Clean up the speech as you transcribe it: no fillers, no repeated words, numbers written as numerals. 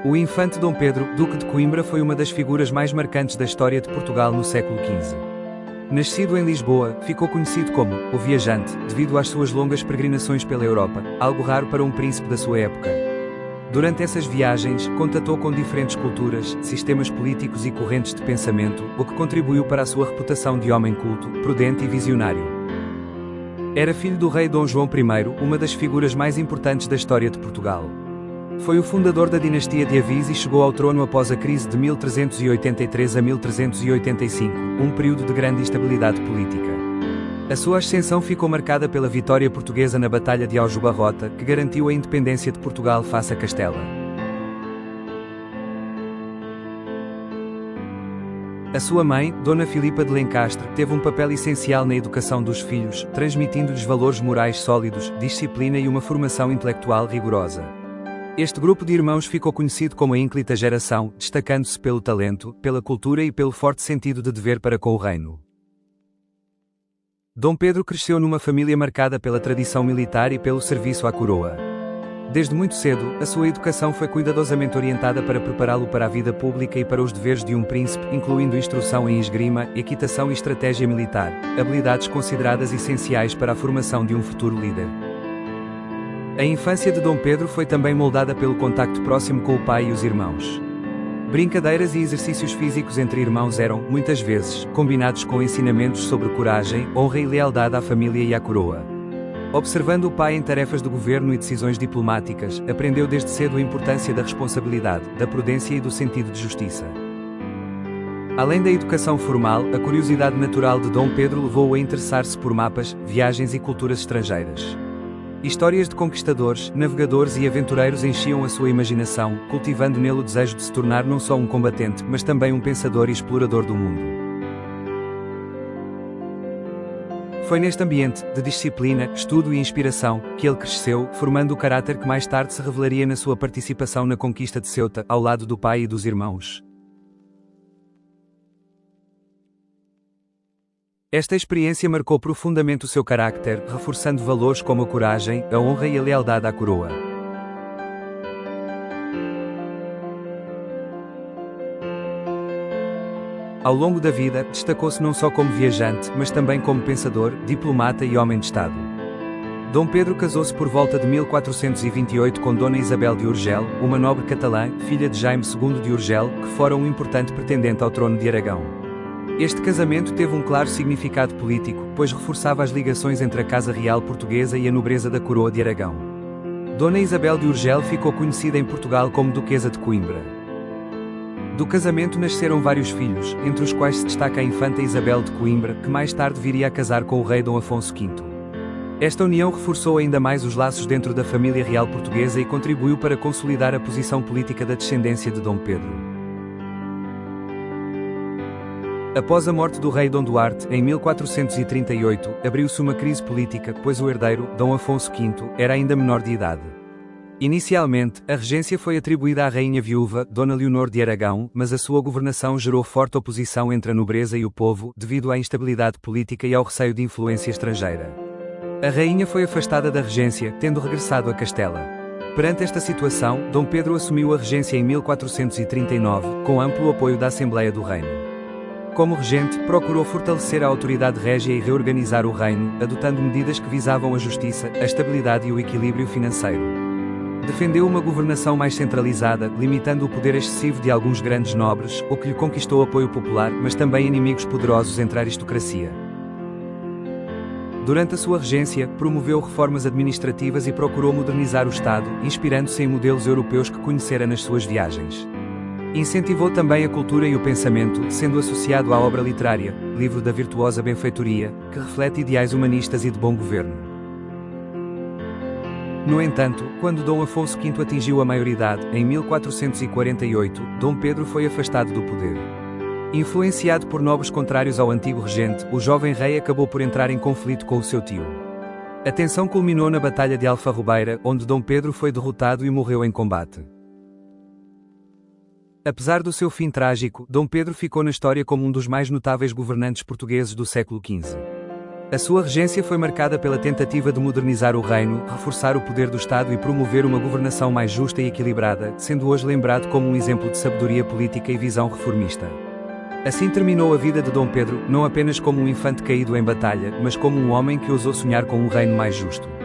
O infante Dom Pedro, Duque de Coimbra, foi uma das figuras mais marcantes da história de Portugal no século XV. Nascido em Lisboa, ficou conhecido como o Viajante, devido às suas longas peregrinações pela Europa, algo raro para um príncipe da sua época. Durante essas viagens, contatou com diferentes culturas, sistemas políticos e correntes de pensamento, o que contribuiu para a sua reputação de homem culto, prudente e visionário. Era filho do rei Dom João I, uma das figuras mais importantes da história de Portugal. Foi o fundador da dinastia de Avis e chegou ao trono após a crise de 1383 a 1385, um período de grande instabilidade política. A sua ascensão ficou marcada pela vitória portuguesa na Batalha de Aljubarrota, que garantiu a independência de Portugal face a Castela. A sua mãe, Dona Filipa de Lencastre, teve um papel essencial na educação dos filhos, transmitindo-lhes valores morais sólidos, disciplina e uma formação intelectual rigorosa. Este grupo de irmãos ficou conhecido como a ínclita geração, destacando-se pelo talento, pela cultura e pelo forte sentido de dever para com o reino. Dom Pedro cresceu numa família marcada pela tradição militar e pelo serviço à coroa. Desde muito cedo, a sua educação foi cuidadosamente orientada para prepará-lo para a vida pública e para os deveres de um príncipe, incluindo instrução em esgrima, equitação e estratégia militar, habilidades consideradas essenciais para a formação de um futuro líder. A infância de Dom Pedro foi também moldada pelo contacto próximo com o pai e os irmãos. Brincadeiras e exercícios físicos entre irmãos eram, muitas vezes, combinados com ensinamentos sobre coragem, honra e lealdade à família e à coroa. Observando o pai em tarefas de governo e decisões diplomáticas, aprendeu desde cedo a importância da responsabilidade, da prudência e do sentido de justiça. Além da educação formal, a curiosidade natural de Dom Pedro levou-o a interessar-se por mapas, viagens e culturas estrangeiras. Histórias de conquistadores, navegadores e aventureiros enchiam a sua imaginação, cultivando nele o desejo de se tornar não só um combatente, mas também um pensador e explorador do mundo. Foi neste ambiente, de disciplina, estudo e inspiração, que ele cresceu, formando o caráter que mais tarde se revelaria na sua participação na conquista de Ceuta, ao lado do pai e dos irmãos. Esta experiência marcou profundamente o seu carácter, reforçando valores como a coragem, a honra e a lealdade à coroa. Ao longo da vida, destacou-se não só como viajante, mas também como pensador, diplomata e homem de Estado. Dom Pedro casou-se por volta de 1428 com Dona Isabel de Urgel, uma nobre catalã, filha de Jaime II de Urgel, que fora um importante pretendente ao trono de Aragão. Este casamento teve um claro significado político, pois reforçava as ligações entre a Casa Real Portuguesa e a nobreza da coroa de Aragão. Dona Isabel de Urgel ficou conhecida em Portugal como Duquesa de Coimbra. Do casamento nasceram vários filhos, entre os quais se destaca a infanta Isabel de Coimbra, que mais tarde viria a casar com o rei Dom Afonso V. Esta união reforçou ainda mais os laços dentro da família real portuguesa e contribuiu para consolidar a posição política da descendência de Dom Pedro. Após a morte do rei Dom Duarte, em 1438, abriu-se uma crise política, pois o herdeiro, Dom Afonso V, era ainda menor de idade. Inicialmente, a regência foi atribuída à rainha viúva, Dona Leonor de Aragão, mas a sua governação gerou forte oposição entre a nobreza e o povo, devido à instabilidade política e ao receio de influência estrangeira. A rainha foi afastada da regência, tendo regressado a Castela. Perante esta situação, Dom Pedro assumiu a regência em 1439, com amplo apoio da Assembleia do Reino. Como regente, procurou fortalecer a autoridade régia e reorganizar o reino, adotando medidas que visavam a justiça, a estabilidade e o equilíbrio financeiro. Defendeu uma governação mais centralizada, limitando o poder excessivo de alguns grandes nobres, o que lhe conquistou apoio popular, mas também inimigos poderosos entre a aristocracia. Durante a sua regência, promoveu reformas administrativas e procurou modernizar o Estado, inspirando-se em modelos europeus que conhecera nas suas viagens. Incentivou também a cultura e o pensamento, sendo associado à obra literária, Livro da Virtuosa Benfeitoria, que reflete ideais humanistas e de bom governo. No entanto, quando Dom Afonso V atingiu a maioridade, em 1448, Dom Pedro foi afastado do poder. Influenciado por nobres contrários ao antigo regente, o jovem rei acabou por entrar em conflito com o seu tio. A tensão culminou na Batalha de Alfarrobeira, onde Dom Pedro foi derrotado e morreu em combate. Apesar do seu fim trágico, Dom Pedro ficou na história como um dos mais notáveis governantes portugueses do século XV. A sua regência foi marcada pela tentativa de modernizar o reino, reforçar o poder do Estado e promover uma governação mais justa e equilibrada, sendo hoje lembrado como um exemplo de sabedoria política e visão reformista. Assim terminou a vida de Dom Pedro, não apenas como um infante caído em batalha, mas como um homem que ousou sonhar com um reino mais justo.